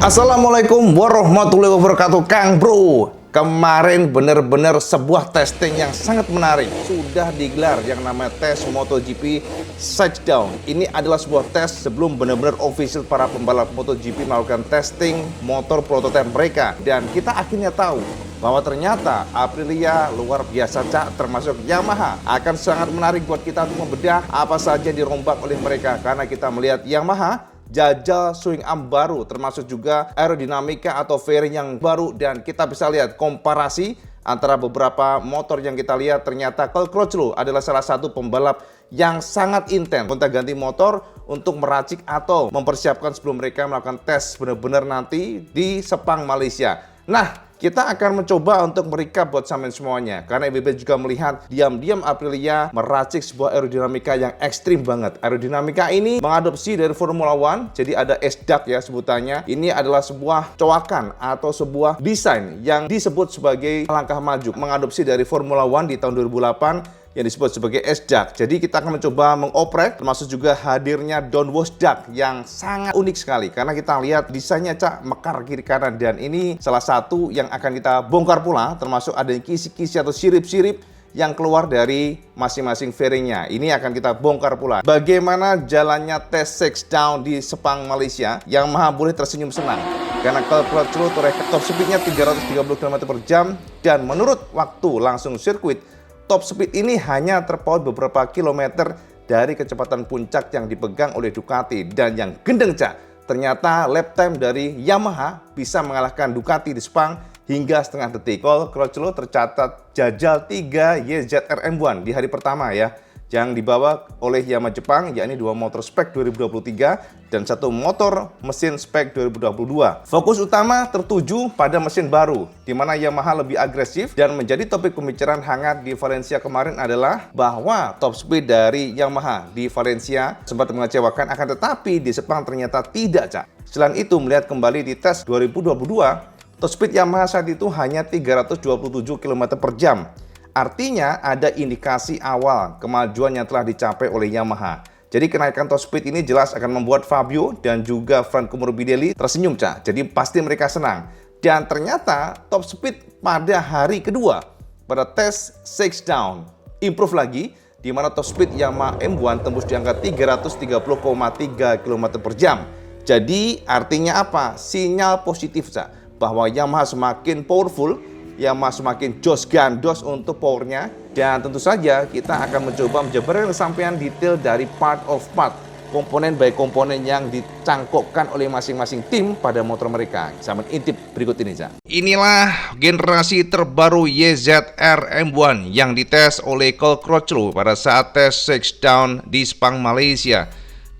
Assalamualaikum warahmatullahi wabarakatuh, Kang Bro. Kemarin benar-benar sebuah testing yang sangat menarik sudah digelar, yang namanya tes MotoGP Shakedown. Ini adalah sebuah tes sebelum benar-benar official para pembalap MotoGP melakukan testing motor prototipe mereka. Dan kita akhirnya tahu bahwa ternyata Aprilia luar biasa, Cak, termasuk Yamaha. Akan sangat menarik buat kita untuk membedah apa saja yang dirombak oleh mereka, karena kita melihat Yamaha jajal swing arm baru, termasuk juga aerodinamika atau fairing yang baru. Dan kita bisa lihat komparasi antara beberapa motor yang kita lihat. Ternyata Cal Crutchlow adalah salah satu pembalap yang sangat intens gonta-ganti motor untuk meracik atau mempersiapkan sebelum mereka melakukan tes benar-benar nanti di Sepang, Malaysia. Nah, kita akan mencoba untuk merecap buat sampean semuanya, karena IBB juga melihat diam-diam Aprilia meracik sebuah aerodinamika yang ekstrim banget. Aerodinamika ini mengadopsi dari Formula One, jadi ada S-Duct ya sebutannya. Ini adalah sebuah coakan atau sebuah desain yang disebut sebagai langkah maju, mengadopsi dari Formula One di tahun 2008 yang disebut sebagai S-Duct. Jadi kita akan mencoba mengoprek, termasuk juga hadirnya downwash duct yang sangat unik sekali, karena kita lihat desainnya, Cak, mekar kiri kanan. Dan ini salah satu yang akan kita bongkar pula, termasuk ada kisi-kisi atau sirip-sirip yang keluar dari masing-masing fairingnya. Ini akan kita bongkar pula. Bagaimana jalannya tes Shakedown di Sepang, Malaysia, yang Yamaha boleh tersenyum senang karena Cal Crutchlow toreh top speednya 330 km/jam, dan menurut waktu langsung sirkuit, top speed ini hanya terpaut beberapa kilometer dari kecepatan puncak yang dipegang oleh Ducati. Dan yang gendeng, Cak, ternyata lap time dari Yamaha bisa mengalahkan Ducati di Sepang hingga setengah detik. Cal Crutchlow tercatat jajal 3 YZR M1 di hari pertama ya, yang dibawa oleh Yamaha Jepang, yakni 2 motor spek 2023 dan 1 motor mesin spek 2022. Fokus utama tertuju pada mesin baru, di mana Yamaha lebih agresif. Dan menjadi topik pembicaraan hangat di Valencia kemarin adalah bahwa top speed dari Yamaha di Valencia sempat mengecewakan, akan tetapi di Sepang ternyata tidak, Cak. Selain itu, melihat kembali di tes 2022, top speed Yamaha saat itu hanya 327 km/jam. Artinya ada indikasi awal kemajuan yang telah dicapai oleh Yamaha. Jadi kenaikan top speed ini jelas akan membuat Fabio dan juga Franco Morbidelli tersenyum, Cak. Jadi pasti mereka senang. Dan ternyata top speed pada hari kedua pada tes Shakedown improve lagi, di mana top speed Yamaha M1 tembus di angka 330,3 km/jam. Jadi artinya apa? Sinyal positif, Cak, bahwa Yamaha semakin powerful, Yamaha semakin jos gandos untuk powernya. Dan tentu saja kita akan mencoba menjabarkan kesampaian detail dari part of part, komponen by komponen yang dicangkokkan oleh masing-masing tim pada motor mereka. Sampai intip berikut ini, Cak. Inilah generasi terbaru YZR M1 yang dites oleh Cal Crutchlow pada saat tes Shakedown di Sepang, Malaysia.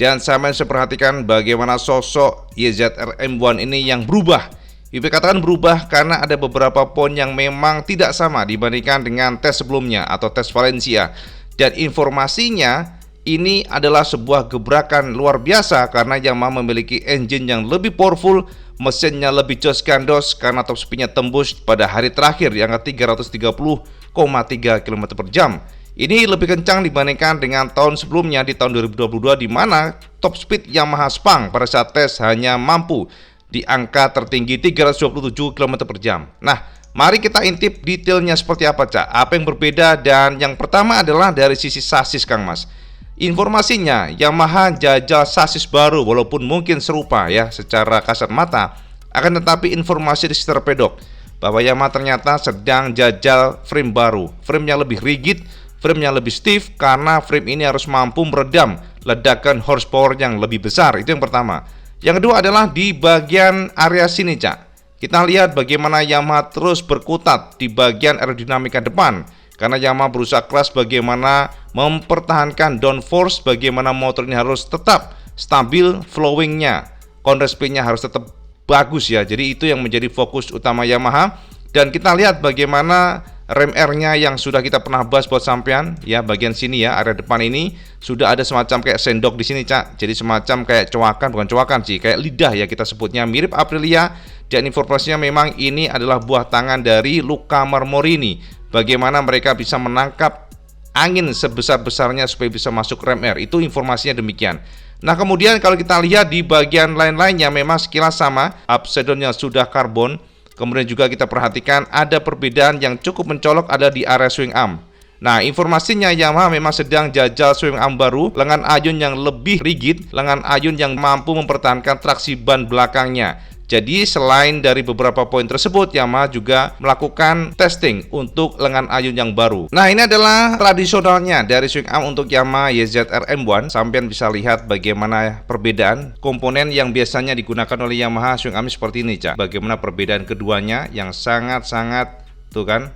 Dan sampai saya perhatikan bagaimana sosok YZR M1 ini yang berubah. IP katakan berubah karena ada beberapa poin yang memang tidak sama dibandingkan dengan tes sebelumnya atau tes Valencia. Dan informasinya ini adalah sebuah gebrakan luar biasa karena Yamaha memiliki engine yang lebih powerful, mesinnya lebih jos gandos karena top speednya tembus pada hari terakhir di angka 330,3 km/jam. Ini lebih kencang dibandingkan dengan tahun sebelumnya di tahun 2022, di mana top speed Yamaha Sepang pada saat tes hanya mampu di angka tertinggi 327 km/jam. Nah, mari kita intip detailnya seperti apa, Cak. Apa yang berbeda? Dan yang pertama adalah dari sisi sasis, Kang Mas. Informasinya Yamaha jajal sasis baru, walaupun mungkin serupa ya secara kasat mata. Akan tetapi informasi di sekitar pedok bahwa Yamaha ternyata sedang jajal frame baru. Frame yang lebih rigid, frame yang lebih stiff, karena frame ini harus mampu meredam ledakan horsepower yang lebih besar. Itu yang pertama. Yang kedua adalah di bagian area sini, Cak. Kita lihat bagaimana Yamaha terus berkutat di bagian aerodinamika depan, karena Yamaha berusaha keras bagaimana mempertahankan downforce, bagaimana motor ini harus tetap stabil flowingnya, control speednya harus tetap bagus ya. Jadi itu yang menjadi fokus utama Yamaha. Dan kita lihat bagaimana rem R-nya yang sudah kita pernah bahas buat sampean ya, bagian sini ya, area depan ini sudah ada semacam kayak sendok di sini, Cak. Jadi semacam kayak coakan, bukan coakan sih, kayak lidah ya kita sebutnya, mirip Aprilia. Dan informasinya memang ini adalah buah tangan dari Luca Marmorini. Bagaimana mereka bisa menangkap angin sebesar-besarnya supaya bisa masuk rem R, itu informasinya demikian. Nah, kemudian kalau kita lihat di bagian lain-lainnya memang sekilas sama, upside down-nya sudah karbon. Kemudian juga kita perhatikan ada perbedaan yang cukup mencolok ada di area swing arm. Nah, informasinya Yamaha memang sedang jajal swing arm baru, lengan ayun yang lebih rigid, lengan ayun yang mampu mempertahankan traksi ban belakangnya. Jadi selain dari beberapa poin tersebut, Yamaha juga melakukan testing untuk lengan ayun yang baru. Nah, ini adalah tradisionalnya dari swing arm untuk Yamaha YZR M1. Sampean bisa lihat bagaimana perbedaan komponen yang biasanya digunakan oleh Yamaha swing arm seperti ini, Cak. Bagaimana perbedaan keduanya yang sangat-sangat tuh kan,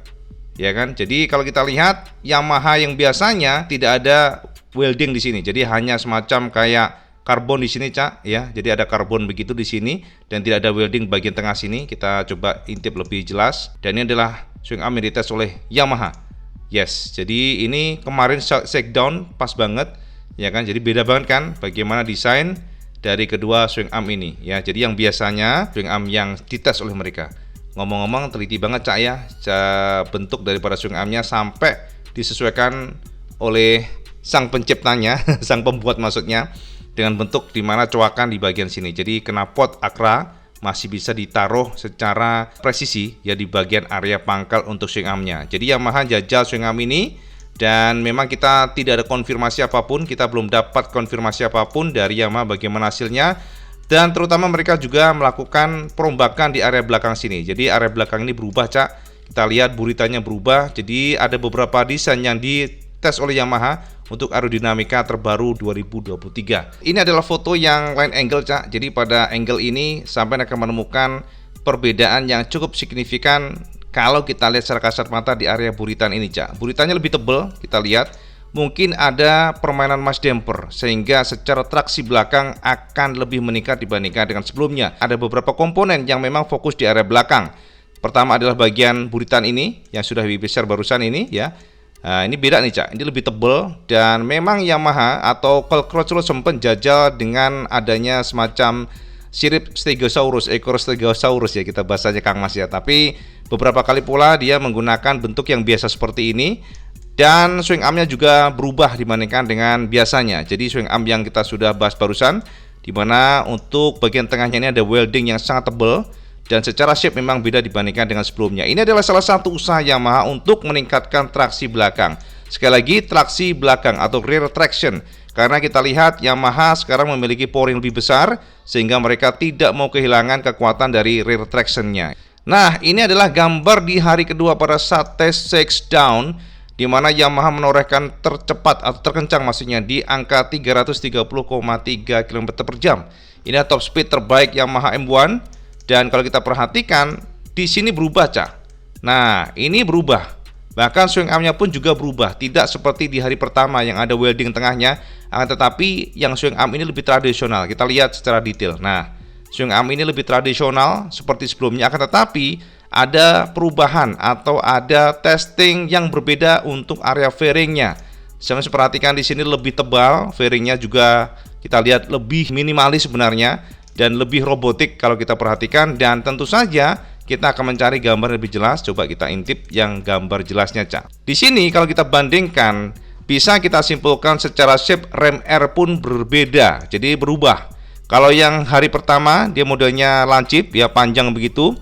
ya kan? Jadi kalau kita lihat Yamaha yang biasanya tidak ada welding di sini, jadi hanya semacam kayak karbon di sini, Cak, ya. Jadi ada karbon begitu di sini dan tidak ada welding bagian tengah sini. Kita coba intip lebih jelas. Dan ini adalah swing arm yang dites oleh Yamaha. Yes, jadi ini kemarin shakedown pas banget, ya kan? Jadi beda banget kan bagaimana desain dari kedua swing arm ini, ya. Jadi yang biasanya swing arm yang dites oleh mereka. Ngomong-ngomong teliti banget, Cak, ya. Bentuk daripada swing armnya sampai disesuaikan oleh sang penciptanya, sang pembuat maksudnya, dengan bentuk dimana coakan di bagian sini. Jadi knalpot Acra masih bisa ditaruh secara presisi ya di bagian area pangkal untuk swing armnya. Jadi Yamaha jajal swing arm ini dan memang kita tidak ada konfirmasi apapun, kita belum dapat konfirmasi apapun dari Yamaha bagaimana hasilnya. Dan terutama mereka juga melakukan perombakan di area belakang sini. Jadi area belakang ini berubah, Cak. Kita lihat buritanya berubah. Jadi ada beberapa desain yang dites oleh Yamaha untuk aerodinamika terbaru 2023. Ini adalah foto yang line angle, Cak. Jadi pada angle ini sampai akan menemukan perbedaan yang cukup signifikan kalau kita lihat secara kasat mata di area buritan ini, Cak. Buritannya lebih tebal, kita lihat. Mungkin ada permainan mass damper sehingga secara traksi belakang akan lebih meningkat dibandingkan dengan sebelumnya. Ada beberapa komponen yang memang fokus di area belakang. Pertama adalah bagian buritan ini yang sudah besar barusan ini, ya. Nah, ini beda nih, Cak. Ini lebih tebal dan memang Yamaha atau Crutchlow sempat jajal dengan adanya semacam sirip Stegosaurus, ekor Stegosaurus ya kita bahasanya Kang Mas ya. Tapi beberapa kali pula dia menggunakan bentuk yang biasa seperti ini dan swing armnya juga berubah dibandingkan dengan biasanya. Jadi swing arm yang kita sudah bahas barusan, dimana untuk bagian tengahnya ini ada welding yang sangat tebal. Dan secara shape memang beda dibandingkan dengan sebelumnya. Ini adalah salah satu usaha Yamaha untuk meningkatkan traksi belakang. Sekali lagi, traksi belakang atau rear traction. Karena kita lihat Yamaha sekarang memiliki power yang lebih besar, sehingga mereka tidak mau kehilangan kekuatan dari rear traction-nya. Nah, ini adalah gambar di hari kedua pada saat tes shakedown, di mana Yamaha menorehkan tercepat atau terkencang maksudnya di angka 330,3 km per jam. Ini top speed terbaik Yamaha M1. Dan kalau kita perhatikan di sini berubah, Cak. Nah, ini berubah. Bahkan swing armnya pun juga berubah. Tidak seperti di hari pertama yang ada welding tengahnya, akan tetapi yang swing arm ini lebih tradisional. Kita lihat secara detail. Nah, swing arm ini lebih tradisional seperti sebelumnya, akan tetapi ada perubahan atau ada testing yang berbeda untuk area fairingnya. Jangan perhatikan di sini lebih tebal, fairingnya juga kita lihat lebih minimalis sebenarnya. Dan lebih robotik kalau kita perhatikan. Dan tentu saja kita akan mencari gambar lebih jelas. Coba kita intip yang gambar jelasnya, Cak. Di sini kalau kita bandingkan, bisa kita simpulkan secara shape rem R pun berbeda. Jadi berubah. Kalau yang hari pertama dia modelnya lancip ya, panjang begitu.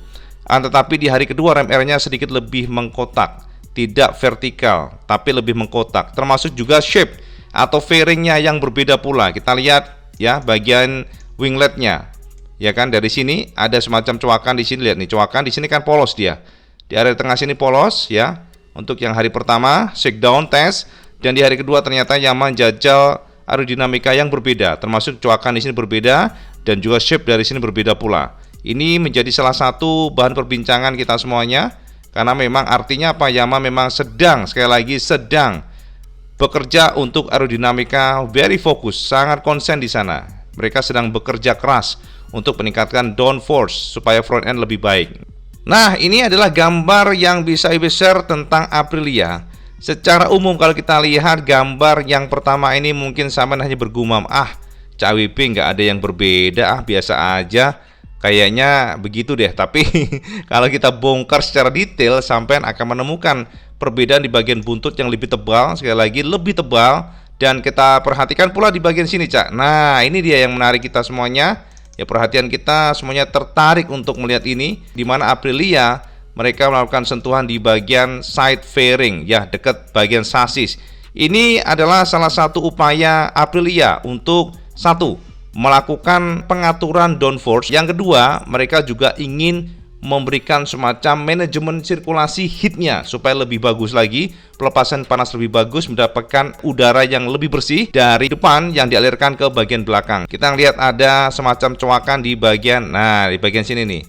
Tetapi di hari kedua rem R-nya sedikit lebih mengkotak, tidak vertikal tapi lebih mengkotak. Termasuk juga shape atau fairingnya yang berbeda pula. Kita lihat ya bagian wingletnya, ya kan, dari sini ada semacam coakan di sini. Lihat nih, coakan di sini kan polos dia. Di area tengah sini polos ya. Untuk yang hari pertama shakedown test, dan di hari kedua ternyata Yamaha jajal aerodinamika yang berbeda, termasuk coakan di sini berbeda dan juga shape dari sini berbeda pula. Ini menjadi salah satu bahan perbincangan kita semuanya karena memang artinya apa? Yamaha memang sedang, sekali lagi sedang bekerja untuk aerodinamika, very fokus, sangat konsen di sana. Mereka sedang bekerja keras untuk meningkatkan downforce supaya front end lebih baik. Nah, ini adalah gambar yang bisa share tentang Aprilia. Secara umum kalau kita lihat gambar yang pertama ini mungkin sama hanya bergumam, Cak WP nggak ada yang berbeda, biasa aja. Kayaknya begitu deh. Tapi kalau kita bongkar secara detail, sampai akan menemukan perbedaan di bagian buntut yang lebih tebal, sekali lagi lebih tebal. Dan kita perhatikan pula di bagian sini, Cak. Nah, ini dia yang menarik kita semuanya. Ya, perhatian kita semuanya tertarik untuk melihat ini, di mana Aprilia mereka melakukan sentuhan di bagian side fairing, ya, dekat bagian sasis. Ini adalah salah satu upaya Aprilia untuk satu, melakukan pengaturan downforce. Yang kedua, mereka juga ingin memberikan semacam manajemen sirkulasi heatnya supaya lebih bagus lagi, pelepasan panas lebih bagus, mendapatkan udara yang lebih bersih dari depan yang dialirkan ke bagian belakang. Kita lihat ada semacam coakan di bagian, nah di bagian sini nih,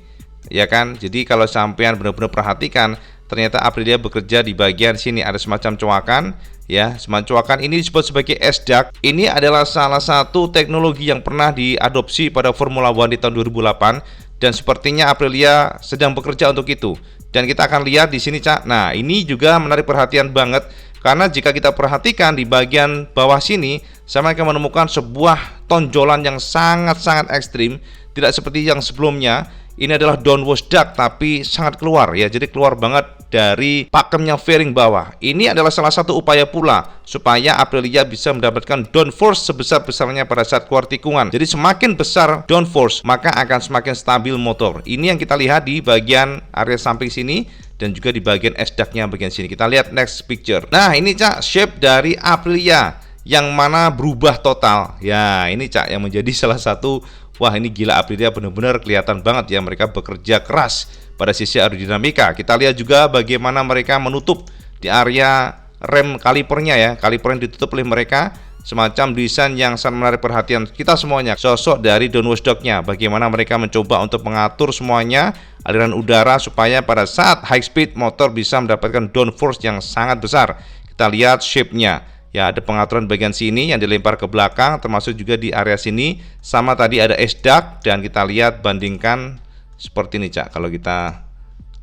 ya kan. Jadi kalau sampean benar-benar perhatikan, ternyata Aprilia bekerja di bagian sini ada semacam coakan, ya. Semacam coakan ini disebut sebagai S-Duct. Ini adalah salah satu teknologi yang pernah diadopsi pada Formula One di tahun 2008. Dan sepertinya Aprilia sedang bekerja untuk itu. Dan kita akan lihat di sini, Cak. Nah, ini juga menarik perhatian banget karena jika kita perhatikan di bagian bawah sini, saya akan menemukan sebuah tonjolan yang sangat-sangat ekstrim, tidak seperti yang sebelumnya. Ini adalah downwash duct tapi sangat keluar, ya. Jadi keluar banget dari pakemnya fairing bawah. Ini adalah salah satu upaya pula supaya Aprilia bisa mendapatkan downforce sebesar-besarnya pada saat keluar tikungan. Jadi semakin besar downforce, maka akan semakin stabil motor. Ini yang kita lihat di bagian area samping sini dan juga di bagian S-duct-nya bagian sini. Kita lihat next picture. Nah, ini, Cak, shape dari Aprilia yang mana berubah total. Ya, ini, Cak, yang menjadi salah satu, wah, ini gila, Aprilia benar-benar kelihatan banget ya, mereka bekerja keras pada sisi aerodinamika. Kita lihat juga bagaimana mereka menutup di area rem kalipernya, ya. Kaliper yang ditutup oleh mereka, semacam desain yang sangat menarik perhatian kita semuanya. Sosok dari downwash duct-nya, bagaimana mereka mencoba untuk mengatur semuanya aliran udara supaya pada saat high speed motor bisa mendapatkan downforce yang sangat besar. Kita lihat shape-nya. Ya, ada pengaturan bagian sini yang dilempar ke belakang, termasuk juga di area sini. Sama tadi ada S-Duct, dan kita lihat bandingkan seperti ini, Cak. Kalau kita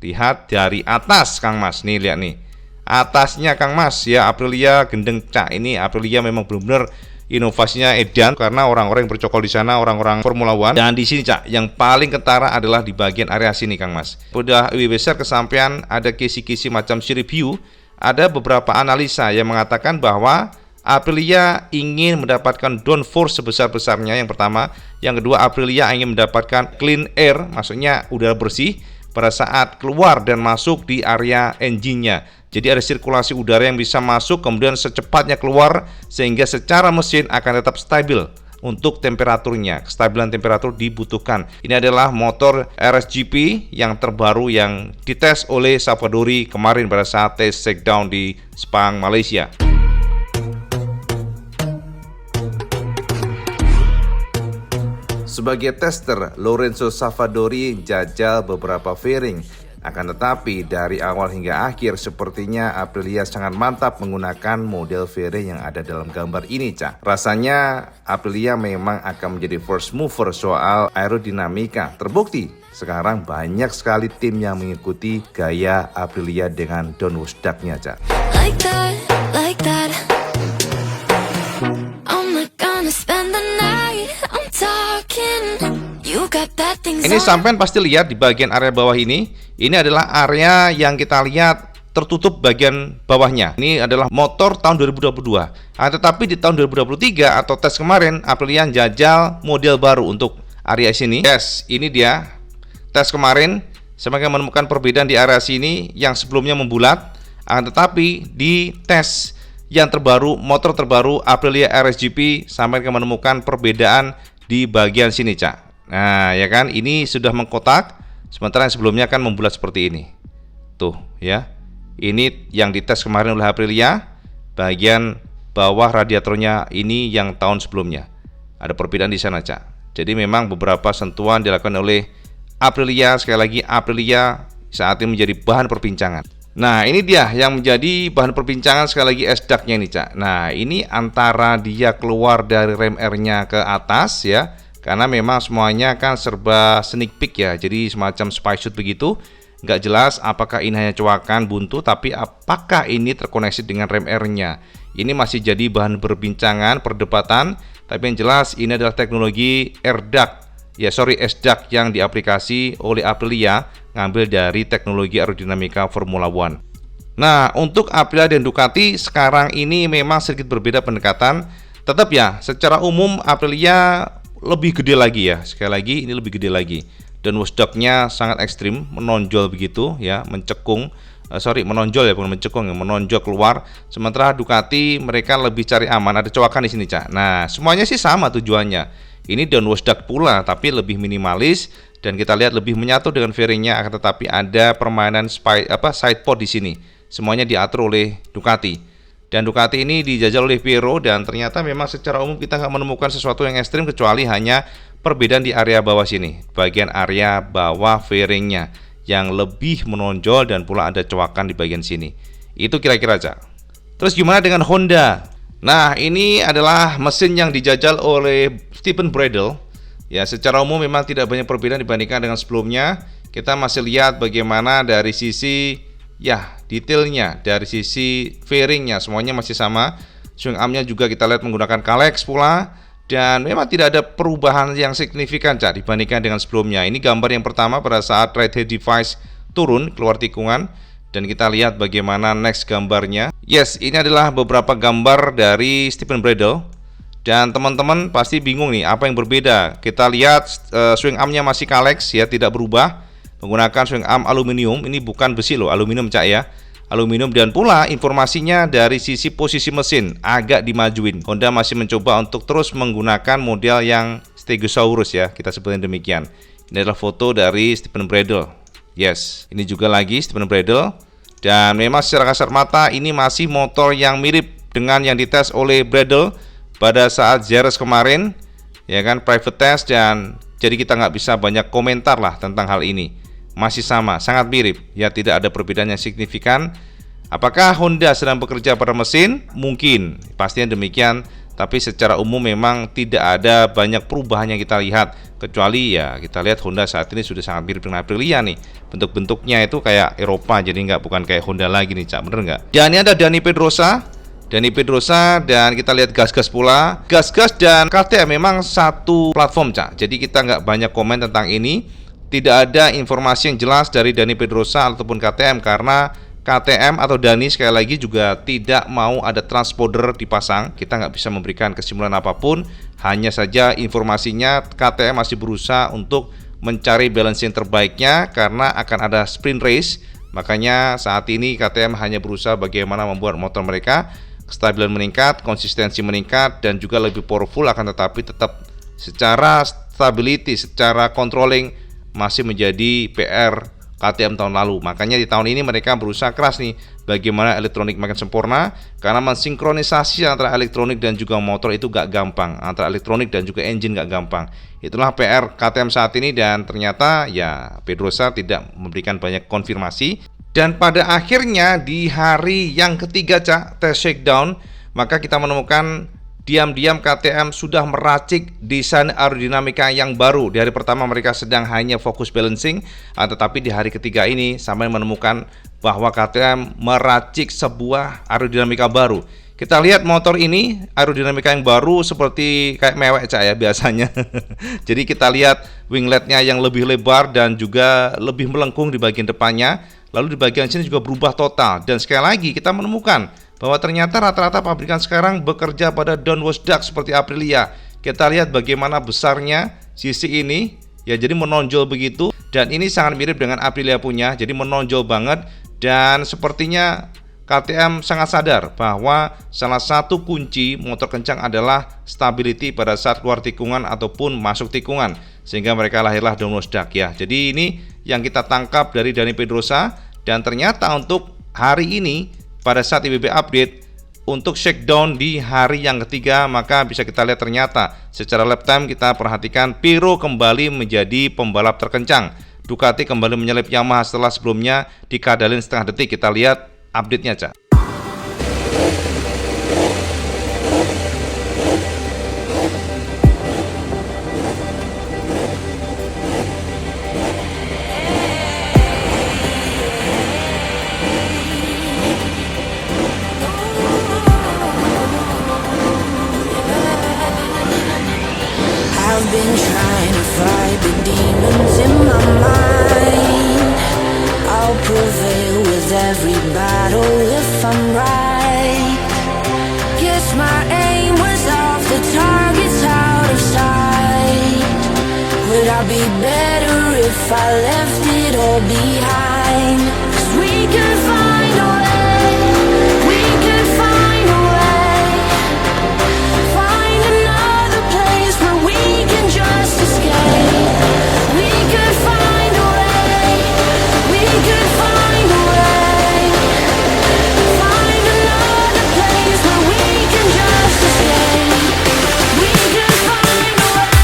lihat dari atas, Kang Mas, nih lihat nih. Atasnya, Kang Mas, ya, Aprilia gendeng, Cak. Ini Aprilia memang benar-benar inovasinya edan karena orang-orang yang bercokol di sana, orang-orang Formula One. Dan di sini, Cak, yang paling ketara adalah di bagian area sini, Kang Mas. Udah besar kesampaian, ada kisi-kisi macam review. Ada beberapa analisa yang mengatakan bahwa Aprilia ingin mendapatkan downforce sebesar-besarnya, yang pertama. Yang kedua, Aprilia ingin mendapatkan clean air, maksudnya udara bersih pada saat keluar dan masuk di area engine-nya. Jadi ada sirkulasi udara yang bisa masuk kemudian secepatnya keluar, sehingga secara mesin akan tetap stabil. Untuk temperaturnya, kestabilan temperatur dibutuhkan. Ini adalah motor RSGP yang terbaru yang dites oleh Savadori kemarin pada saat tes shakedown di Sepang, Malaysia. Sebagai tester, Lorenzo Savadori jajal beberapa fairing. Akan tetapi dari awal hingga akhir sepertinya Aprilia sangat mantap menggunakan model fairing yang ada dalam gambar ini, Cak. Rasanya Aprilia memang akan menjadi first mover soal aerodinamika. Terbukti sekarang banyak sekali tim yang mengikuti gaya Aprilia dengan downwash duct-nya, Cak. Like that. I'm not gonna spend the night. I'm talking. You got that thing. Ini sampean pasti lihat di bagian area bawah ini. Ini adalah area yang kita lihat tertutup bagian bawahnya. Ini adalah motor tahun 2022. Tetapi di tahun 2023 atau tes kemarin, Aprilia jajal model baru untuk area sini. Yes, ini dia. Tes kemarin, saya menemukan perbedaan di area sini yang sebelumnya membulat. Tetapi di tes yang terbaru, motor terbaru Aprilia RSGP, sampai menemukan perbedaan di bagian sini, Cak. Nah, ya kan, ini sudah mengkotak. Sementara yang sebelumnya kan membulat seperti ini. Tuh, ya. Ini yang dites kemarin oleh Aprilia. Bagian bawah radiatornya ini yang tahun sebelumnya. Ada perbedaan di sana, Cak. Jadi memang beberapa sentuhan dilakukan oleh Aprilia. Sekali lagi, Aprilia saat ini menjadi bahan perbincangan. Nah, ini dia yang menjadi bahan perbincangan sekali lagi S-Duct-nya ini, Cak. Nah, ini antara dia keluar dari rem R-nya ke atas, ya. Karena memang semuanya kan serba sneak peek, ya. Jadi semacam spy shoot begitu. Nggak jelas apakah ini hanya coakan buntu, tapi apakah ini terkoneksi dengan rem R-nya. Ini masih jadi bahan perbincangan, perdebatan. Tapi yang jelas ini adalah teknologi S-Duct yang diaplikasi oleh Aprilia, ngambil dari teknologi aerodinamika Formula One. Nah, untuk Aprilia dan Ducati sekarang ini memang sedikit berbeda pendekatan. Tetap ya, secara umum Aprilia lebih gede lagi ya. Sekali lagi ini lebih gede lagi. Dan washdog-nya sangat ekstrim, menonjol begitu ya, menonjol ya, bukan mencekung ya, menonjol keluar. Sementara Ducati mereka lebih cari aman, ada coakan di sini, Cak. Nah, semuanya sih sama tujuannya. Ini downwash duct pula, tapi lebih minimalis dan kita lihat lebih menyatu dengan fairingnya, akan tetapi ada permainan side pod di sini. Semuanya diatur oleh Ducati. Dan Ducati ini dijajal oleh Piero dan ternyata memang secara umum kita nggak menemukan sesuatu yang ekstrim kecuali hanya perbedaan di area bawah sini, bagian area bawah fairingnya yang lebih menonjol dan pula ada coakan di bagian sini. Itu kira-kira aja. Terus gimana dengan Honda? Nah, ini adalah mesin yang dijajal oleh Stephen Bradle. Ya, secara umum memang tidak banyak perbedaan dibandingkan dengan sebelumnya. Kita masih lihat bagaimana dari sisi detailnya, dari sisi fairingnya semuanya masih sama. Swing armnya juga kita lihat menggunakan Kalex pula. Dan memang tidak ada perubahan yang signifikan Cak dibandingkan dengan sebelumnya. Ini gambar yang pertama pada saat right head device turun keluar tikungan. Dan kita lihat bagaimana next gambarnya. Yes, ini adalah beberapa gambar dari Stephen Bradle. Dan teman-teman pasti bingung nih apa yang berbeda. Kita lihat swing armnya masih Kalex ya, tidak berubah. Menggunakan swing arm aluminium. Ini bukan besi loh, aluminium Cak ya, aluminium. Dan pula informasinya dari sisi posisi mesin agak dimajuin. Honda masih mencoba untuk terus menggunakan model yang Stegosaurus ya, kita sebutin demikian. Ini adalah foto dari Stephen Bradle. Yes, ini juga lagi Stephen Bradle. Dan memang secara kasat mata ini masih motor yang mirip dengan yang dites oleh Bradle pada saat Jerez kemarin, ya kan, private test. Dan jadi kita nggak bisa banyak komentar lah tentang hal ini. Masih sama, sangat mirip ya, tidak ada perbedaan yang signifikan. Apakah Honda sedang bekerja pada mesin? Mungkin, pastinya demikian. Tapi secara umum memang tidak ada banyak perubahan yang kita lihat. Kecuali ya kita lihat Honda saat ini sudah sangat mirip dengan Aprilia nih. Bentuk-bentuknya itu kayak Eropa, jadi bukan kayak Honda lagi nih Cak, bener nggak? Dan ini ada Dani Pedrosa. Dan kita lihat gas-gas pula. Gas-gas dan KTM memang satu platform Cak. Jadi kita nggak banyak komen tentang ini. Tidak ada informasi yang jelas dari Dani Pedrosa ataupun KTM karena KTM atau Dani sekali lagi juga tidak mau ada transponder dipasang. Kita nggak bisa memberikan kesimpulan apapun. Hanya saja informasinya KTM masih berusaha untuk mencari balance yang terbaiknya karena akan ada sprint race. Makanya saat ini KTM hanya berusaha bagaimana membuat motor mereka kestabilan meningkat, konsistensi meningkat, dan juga lebih powerful, akan tetapi tetap secara stability, secara controlling masih menjadi PR KTM tahun lalu. Makanya di tahun ini mereka berusaha keras nih bagaimana elektronik makin sempurna, karena mensinkronisasi antara elektronik dan juga motor itu gak gampang, antara elektronik dan juga engine gak gampang. Itulah PR KTM saat ini, dan ternyata ya Pedrosa tidak memberikan banyak konfirmasi. Dan pada akhirnya di hari yang ketiga Cak, test shakedown, maka kita menemukan diam-diam KTM sudah meracik desain aerodinamika yang baru. Di hari pertama mereka sedang hanya fokus balancing, tetapi di hari ketiga ini sampai menemukan bahwa KTM meracik sebuah aerodinamika baru. Kita lihat motor ini aerodinamika yang baru seperti kayak mewek Cak ya biasanya. Jadi kita lihat wingletnya yang lebih lebar dan juga lebih melengkung di bagian depannya. Lalu di bagian sini juga berubah total. Dan sekali lagi kita menemukan bahwa ternyata rata-rata pabrikan sekarang bekerja pada downwash duct seperti Aprilia. Kita lihat bagaimana besarnya sisi ini ya, jadi menonjol begitu. Dan ini sangat mirip dengan Aprilia punya, jadi menonjol banget. Dan sepertinya KTM sangat sadar bahwa salah satu kunci motor kencang adalah stability pada saat keluar tikungan ataupun masuk tikungan, sehingga mereka lahirlah downwash duct ya. Jadi ini yang kita tangkap dari Dani Pedrosa. Dan ternyata untuk hari ini pada saat IBB update untuk shakedown di hari yang ketiga, maka bisa kita lihat ternyata secara lap time kita perhatikan Piero kembali menjadi pembalap terkencang. Ducati kembali menyalip Yamaha setelah sebelumnya dikadalin setengah detik. Kita lihat update-nya Cak. I've been trying to fight the demons in my mind. I'll prevail with every battle if I'm right. Guess my aim was off, the target's out of sight. Would I be better if I left it all behind? 'Cause we could find a way, we could find a way. Find another place where we can just escape. We could find a way, we could find a way. Find another place where we can just escape. We could find a way.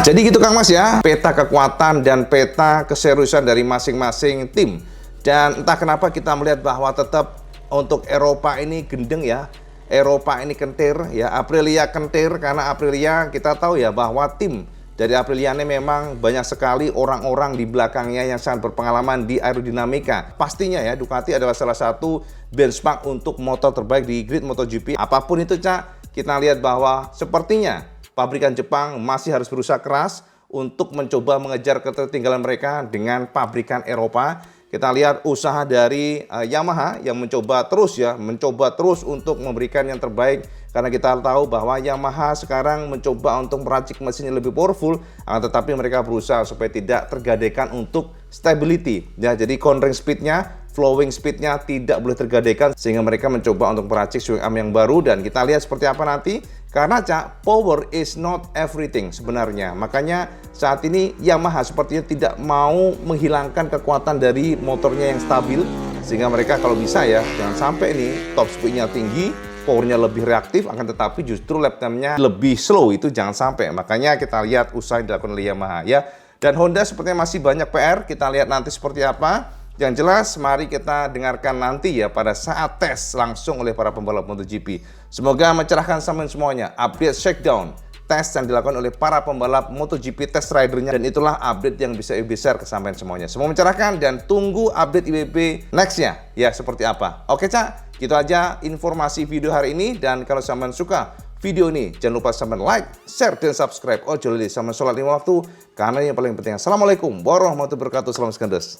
Jadi gitu Kang Mas ya, peta kekuatan dan peta keseriusan dari masing-masing tim. Dan entah kenapa kita melihat bahwa tetap untuk Eropa ini gendeng ya. Eropa ini kentir ya, Aprilia kentir karena Aprilia kita tahu ya bahwa tim dari Aprilia ini memang banyak sekali orang-orang di belakangnya yang sangat berpengalaman di aerodinamika. Pastinya ya Ducati adalah salah satu benchmark untuk motor terbaik di grid MotoGP. Apapun itu Cak, kita lihat bahwa sepertinya pabrikan Jepang masih harus berusaha keras untuk mencoba mengejar ketertinggalan mereka dengan pabrikan Eropa. Kita lihat usaha dari Yamaha yang mencoba terus untuk memberikan yang terbaik. Karena kita tahu bahwa Yamaha sekarang mencoba untuk meracik mesinnya lebih powerful, tetapi mereka berusaha supaya tidak tergadaikan untuk stability. Ya, jadi cornering speednya, flowing speednya tidak boleh tergadaikan, sehingga mereka mencoba untuk meracik swing arm yang baru. Dan kita lihat seperti apa nanti. Karena Cak, power is not everything sebenarnya. Makanya saat ini Yamaha sepertinya tidak mau menghilangkan kekuatan dari motornya yang stabil. Sehingga mereka kalau bisa ya, jangan sampai nih top speednya tinggi, powernya lebih reaktif, akan tetapi justru lap time-nya lebih slow. Itu jangan sampai. Makanya kita lihat usaha yang dilakukan oleh Yamaha ya. Dan Honda sepertinya masih banyak PR. Kita lihat nanti seperti apa. Yang jelas, mari kita dengarkan nanti ya pada saat tes langsung oleh para pembalap MotoGP. Semoga mencerahkan semuanya. Update shakedown tes yang dilakukan oleh para pembalap MotoGP test ridernya. Dan itulah update yang bisa IWB share kesampaian semuanya. Semua mencerahkan dan tunggu update IWB nextnya ya seperti apa. Oke Cak, gitu aja informasi video hari ini. Dan kalau sampean suka video ini, jangan lupa sampean like, share, dan subscribe. Ojo lali sampean sholat 5 waktu. Karena yang paling penting. Assalamualaikum warahmatullahi wabarakatuh. Salam sekandes.